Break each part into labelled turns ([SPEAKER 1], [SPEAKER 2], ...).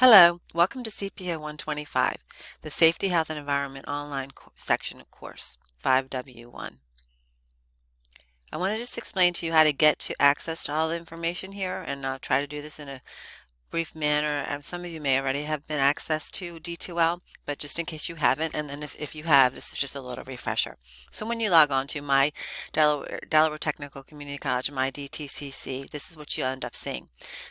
[SPEAKER 1] Hello, welcome to CPO125, the Safety, Health, and Environment online section of course, 5W1. I want to just explain to you how to get to access to all the information here, and I'll try to do this in a brief manner. Some of you may already have been access to D2L, but just in case you haven't, and then if you have, this is just a little refresher. So when you log on to my Delaware Technical Community College, my DTCC, this is what you'll end up seeing.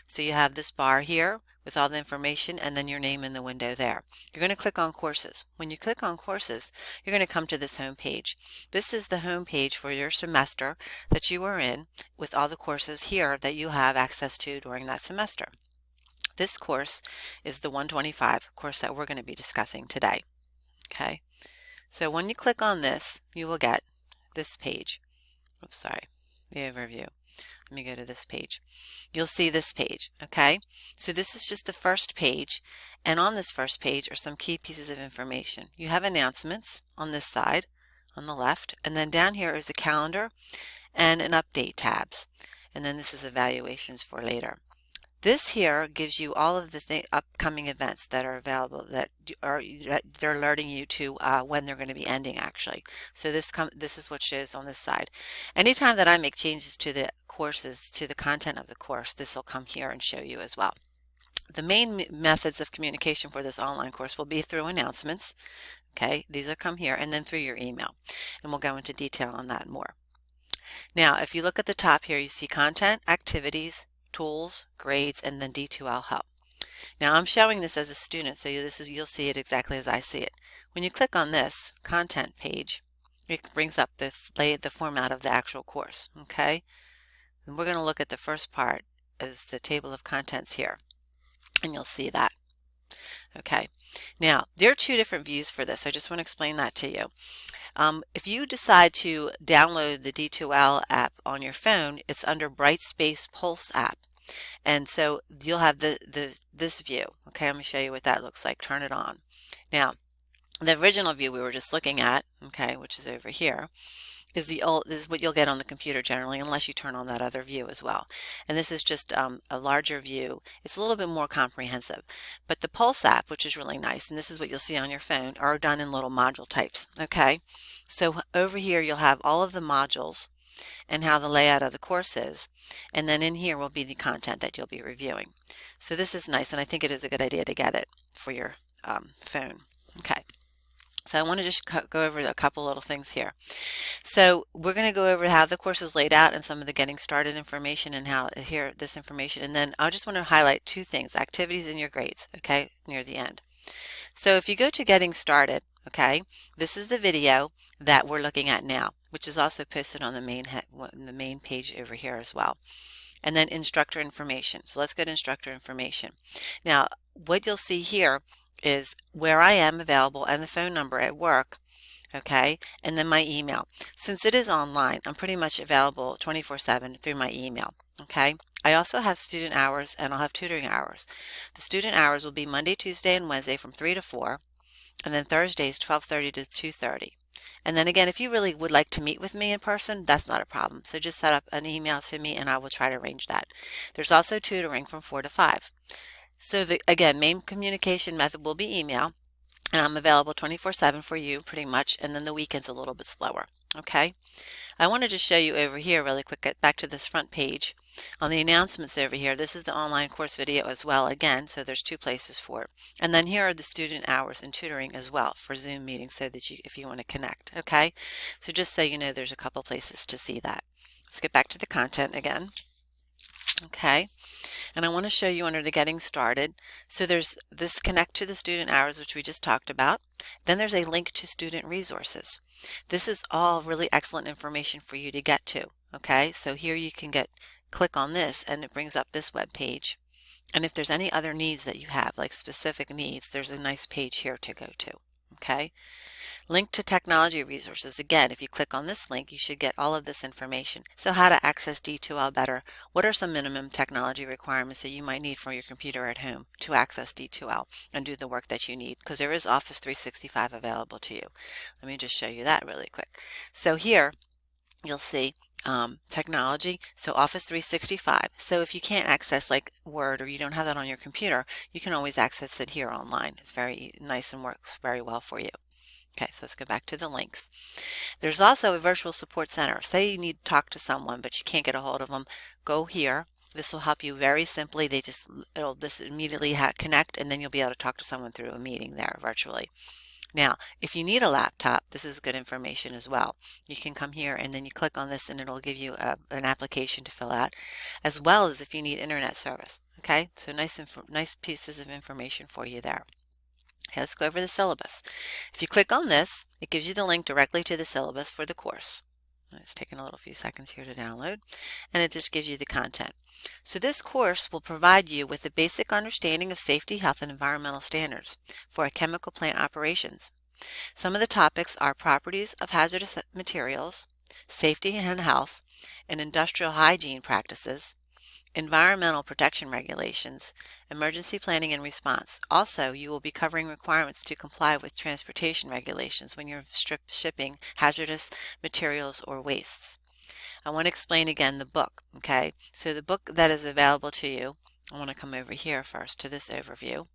[SPEAKER 1] So you have this bar here with all the information and then your name in the window there. You're going to click on courses. When you click on courses, you're going to come to this home page. This is the home page for your semester that you are in with all the courses here that you have access to during that semester. This course is the 125 course that we're going to be discussing today. Okay, so when you click on this, you will get this page. Oops, sorry, the overview. Let me go to this page. You'll see this page. Okay, so this is just the first page, and on this first page are some key pieces of information. You have announcements on this side, on the left, and then down here is a calendar and an update tabs, and then this is evaluations for later. This here gives you all of the upcoming events that are available that they're alerting you to when they're going to be ending actually. So this is what shows on this side. Anytime that I make changes to the courses, to the content of the course, this will come here and show you as well. The main methods of communication for this online course will be through announcements. Okay, these will come here, and then through your email, and we'll go into detail on that more. Now, if you look at the top here, you see content, activities, tools, grades, and then D2L help. Now I'm showing this as a student, so you'll see it exactly as I see it. When you click on this content page, it brings up the format of the actual course. Okay, and we're going to look at the first part as the table of contents here, and you'll see that. Okay, now there are two different views for this. I just want to explain that to you. If you decide to download the D2L app on your phone, it's under Brightspace Pulse app. And so you'll have this view. Okay, let me show you what that looks like. Turn it on. Now, the original view we were just looking at, okay, which is over here, is this is what you'll get on the computer generally, unless you turn on that other view as well. And this is just a larger view. It's a little bit more comprehensive. But the Pulse app, which is really nice, and this is what you'll see on your phone, are done in little module types. Okay, so over here you'll have all of the modules and how the layout of the course is, and then in here will be the content that you'll be reviewing. So this is nice, and I think it is a good idea to get it for your phone. Okay. So I want to just go over a couple little things here. So we're going to go over how the course is laid out and some of the getting started information and how here this information, and then I just want to highlight two things: activities and your grades, okay, near the end. So if you go to getting started, okay, this is the video that we're looking at now, which is also posted on the main page over here as well. And then instructor information. So let's go to instructor information. Now what you'll see here is where I am available and the phone number at work, okay, and then my email. Since it is online, I'm pretty much available 24/7 through my email. Okay, I also have student hours and I'll have tutoring hours. The student hours will be Monday, Tuesday, and Wednesday from 3 to 4, and then Thursdays 12:30 to 2:30. And then again, if you really would like to meet with me in person, that's not a problem. So just set up an email to me and I will try to arrange that. There's also tutoring from 4 to 5. So again, main communication method will be email, and I'm available 24/7 for you pretty much, and then the weekend's a little bit slower. Okay, I wanted to show you over here really quick, get back to this front page. On the announcements over here, this is the online course video as well again, so there's two places for it. And then here are the student hours and tutoring as well for Zoom meetings, so that if you want to connect. Okay, so just so you know, there's a couple places to see that. Let's get back to the content again. Okay, and I want to show you under the getting started. So there's this connect to the student hours, which we just talked about. Then there's a link to student resources. This is all really excellent information for you to get to. Okay, so here you can click on this and it brings up this web page. And if there's any other needs that you have, like specific needs, there's a nice page here to go to. Okay, link to technology resources. Again, if you click on this link, you should get all of this information. So how to access D2L better. What are some minimum technology requirements that you might need for your computer at home to access D2L and do the work that you need? Because there is Office 365 available to you. Let me just show you that really quick. So here, you'll see technology, so Office 365. So if you can't access like Word or you don't have that on your computer, you can always access it here online. It's very nice and works very well for you. Okay, so let's go back to the links. There's also a virtual support center. Say you need to talk to someone, but you can't get a hold of them, go here. This will help you very simply. It'll just immediately connect, and then you'll be able to talk to someone through a meeting there virtually. Now, if you need a laptop, this is good information as well. You can come here and then you click on this and it'll give you an application to fill out, as well as if you need internet service. Okay, so nice pieces of information for you there. Okay, let's go over the syllabus. If you click on this, it gives you the link directly to the syllabus for the course. It's taking a few seconds here to download, and it just gives you the content. So this course will provide you with a basic understanding of safety, health, and environmental standards for chemical plant operations. Some of the topics are properties of hazardous materials, safety and health, and industrial hygiene practices, environmental protection regulations, emergency planning and response. Also, you will be covering requirements to comply with transportation regulations when you're shipping hazardous materials or wastes. I want to explain again the book, okay? So the book that is available to you, I want to come over here first to this overview.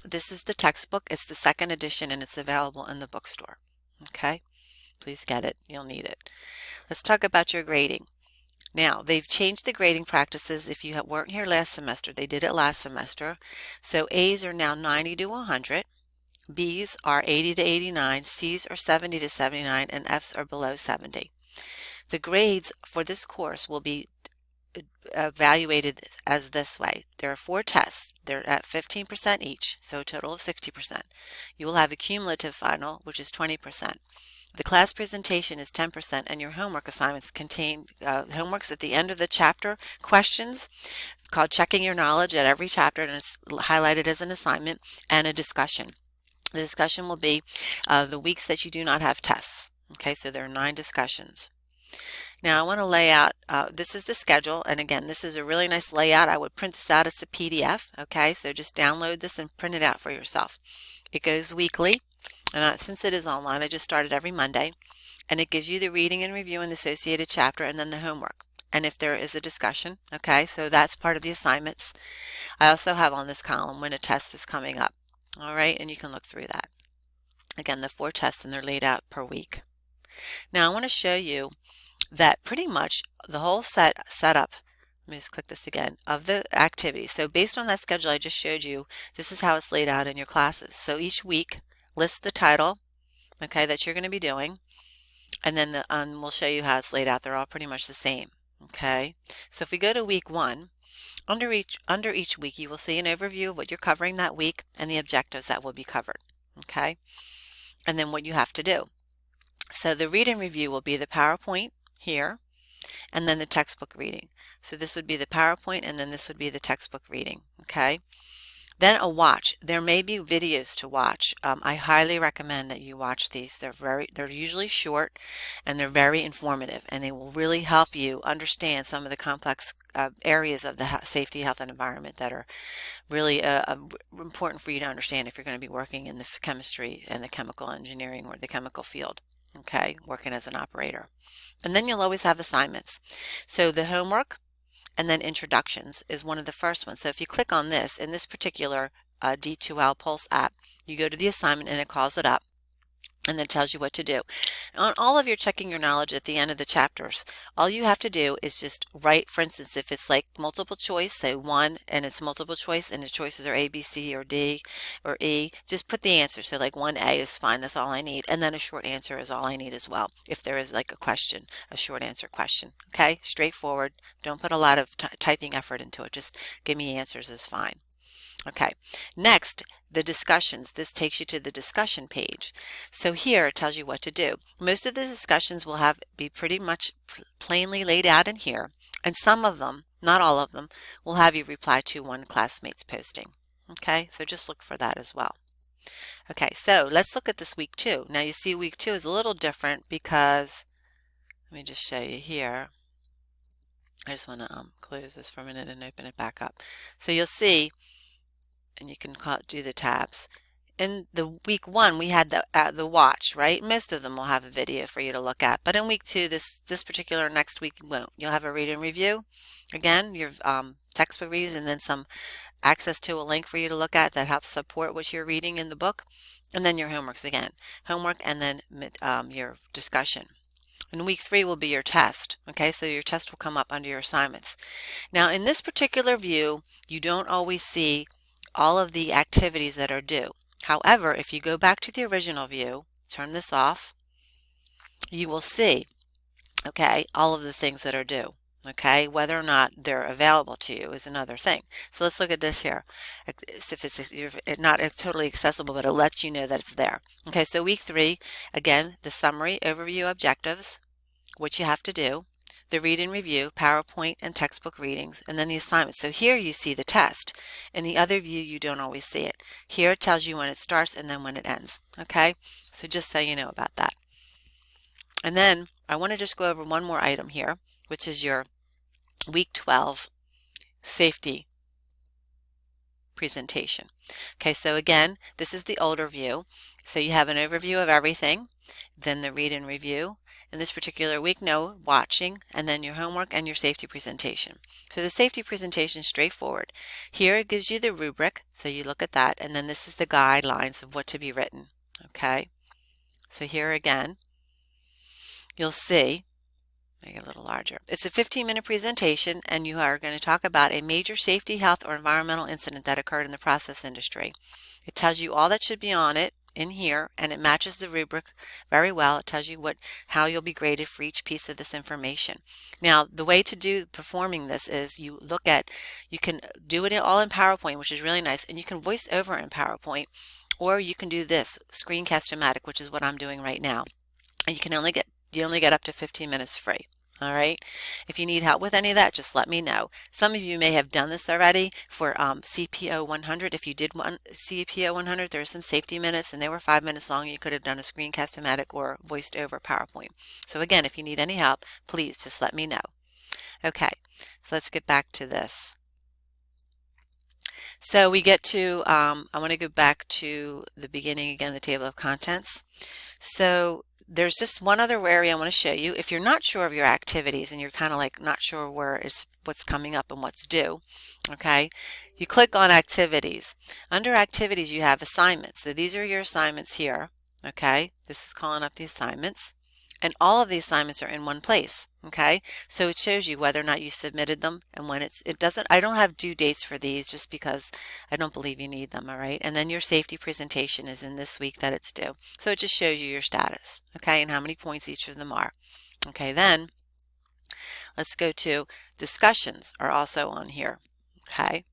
[SPEAKER 1] This is the textbook. It's the second edition and it's available in the bookstore, okay? Please get it. You'll need it. Let's talk about your grading. Now, they've changed the grading practices. If you weren't here last semester, they did it last semester. So A's are now 90 to 100, B's are 80 to 89, C's are 70 to 79, and F's are below 70. The grades for this course will be evaluated as this way. There are 4 tests. They're at 15% each, so a total of 60%. You will have a cumulative final, which is 20%. The class presentation is 10%, and your homework assignments contain homeworks at the end of the chapter, questions called checking your knowledge at every chapter, and it's highlighted as an assignment, and a discussion. The discussion will be the weeks that you do not have tests. Okay, so there are 9 discussions. Now I want to lay out, this is the schedule, and again, this is a really nice layout. I would print this out as a PDF, okay, so just download this and print it out for yourself. It goes weekly. And since it is online, I just started every Monday, and it gives you the reading and review and the associated chapter and then the homework. And if there is a discussion, okay, so that's part of the assignments. I also have on this column when a test is coming up, all right, and you can look through that. Again, the 4 tests, and they're laid out per week. Now I want to show you that pretty much the whole setup, let me just click this again, of the activities. So based on that schedule I just showed you, this is how it's laid out in your classes. So each week, list the title, okay, that you're going to be doing, and then we'll show you how it's laid out. They're all pretty much the same, okay? So if we go to week 1, under each week you will see an overview of what you're covering that week and the objectives that will be covered, okay? And then what you have to do. So the read and review will be the PowerPoint here, and then the textbook reading. So this would be the PowerPoint, and then this would be the textbook reading, okay? Then a watch. There may be videos to watch. I highly recommend that you watch these. They're usually short, and they're very informative, and they will really help you understand some of the complex areas of the safety, health, and environment that are really important for you to understand if you're going to be working in the chemistry and the chemical engineering or the chemical field, okay, working as an operator. And then you'll always have assignments. So the homework and then introductions is one of the first ones. So if you click on this, in this particular D2L Pulse app, you go to the assignment and it calls it up and then tells you what to do. On all of your checking your knowledge at the end of the chapters, all you have to do is just write, for instance, if it's like multiple choice, say 1 and it's multiple choice and the choices are A, B, C, or D, or E, just put the answer. So like 1A is fine, that's all I need. And then a short answer is all I need as well. If there is like a question, a short answer question, okay? Straightforward. Don't put a lot of typing effort into it. Just give me answers is fine. Okay, next, the discussions. This takes you to the discussion page. So here it tells you what to do. Most of the discussions will be pretty much plainly laid out in here, and some of them, not all of them, will have you reply to one classmate's posting. Okay, so just look for that as well. Okay, so let's look at this week 2. Now you see week 2 is a little different because, let me just show you here. I just want to close this for a minute and open it back up. So you'll see, and you can do the tabs. in the week 1 we had the watch, right? Most of them will have a video for you to look at, but in week 2, this particular next week you won't. You'll have a read and review. Again, your textbook reads, and then some access to a link for you to look at that helps support what you're reading in the book, and then your homeworks again. Homework and then your discussion. And week 3 will be your test. Okay, so your test will come up under your assignments. Now, in this particular view, you don't always see all of the activities that are due. However, if you go back to the original view, turn this off, you will see, okay, all of the things that are due. Okay, whether or not they're available to you is another thing. So let's look at this here. If it's not totally accessible, but it lets you know that it's there. Okay, so week 3, again, the summary, overview, objectives, what you have to do, the read and review, PowerPoint and textbook readings, and then the assignments. So here you see the test. In the other view, you don't always see it. Here it tells you when it starts and then when it ends. Okay, so just so you know about that. And then I want to just go over one more item here, which is your week 12 safety presentation. Okay, so again, this is the older view. So you have an overview of everything, then the read and review. In this particular week, no watching, and then your homework and your safety presentation. So the safety presentation is straightforward. Here it gives you the rubric, so you look at that, and then this is the guidelines of what to be written. Okay, so here again, you'll see, make it a little larger. It's a 15-minute presentation, and you are going to talk about a major safety, health, or environmental incident that occurred in the process industry. It tells you all that should be on it in here, and it matches the rubric very well. It tells you how you'll be graded for each piece of this information. Now, the way to do performing this is you can do it all in PowerPoint, which is really nice, and you can voice over in PowerPoint, or you can do this, Screencast-O-Matic, which is what I'm doing right now. And you only get up to 15 minutes free. All right. If you need help with any of that, just let me know. Some of you may have done this already for CPO100. If you did one CPO100, there are some safety minutes, and they were 5 minutes long. You could have done a Screencast-O-Matic or voiced over PowerPoint. So again, if you need any help, please just let me know. Okay, so let's get back to this. So we get to, I want to go back to the beginning again, the table of contents. So there's just one other area I want to show you. If you're not sure of your activities and you're kind of like not sure what's coming up and what's due, okay, you click on activities. Under activities, you have assignments. So these are your assignments here, okay? This is calling up the assignments. And all of the assignments are in one place, okay? So it shows you whether or not you submitted them and when I don't have due dates for these just because I don't believe you need them, all right? And then your safety presentation is in this week that it's due. So it just shows you your status, okay, and how many points each of them are. Okay, then let's go to discussions are also on here, okay?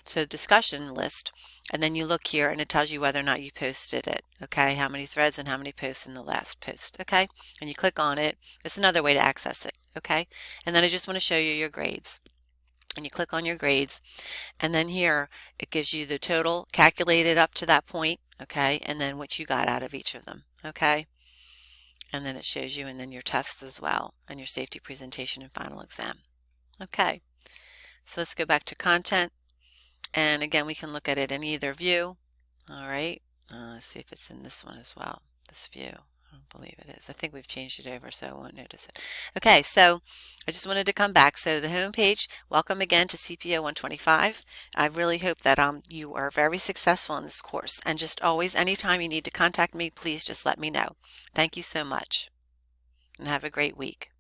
[SPEAKER 1] So discussion list, and then you look here and it tells you whether or not you posted it, okay, how many threads and how many posts in the last post, okay, and you click on it. It's another way to access it, okay, and then I just want to show you your grades, and you click on your grades, and then here it gives you the total calculated up to that point, okay, and then what you got out of each of them, okay, and then it shows you, and then your tests as well, and your safety presentation and final exam. Okay, so let's go back to content. And again, we can look at it in either view. All right. Let's see if it's in this one as well. This view. I don't believe it is. I think we've changed it over, so I won't notice it. Okay, so I just wanted to come back. So the home page, welcome again to CPO125. I really hope that you are very successful in this course. And just always, anytime you need to contact me, please just let me know. Thank you so much. And have a great week.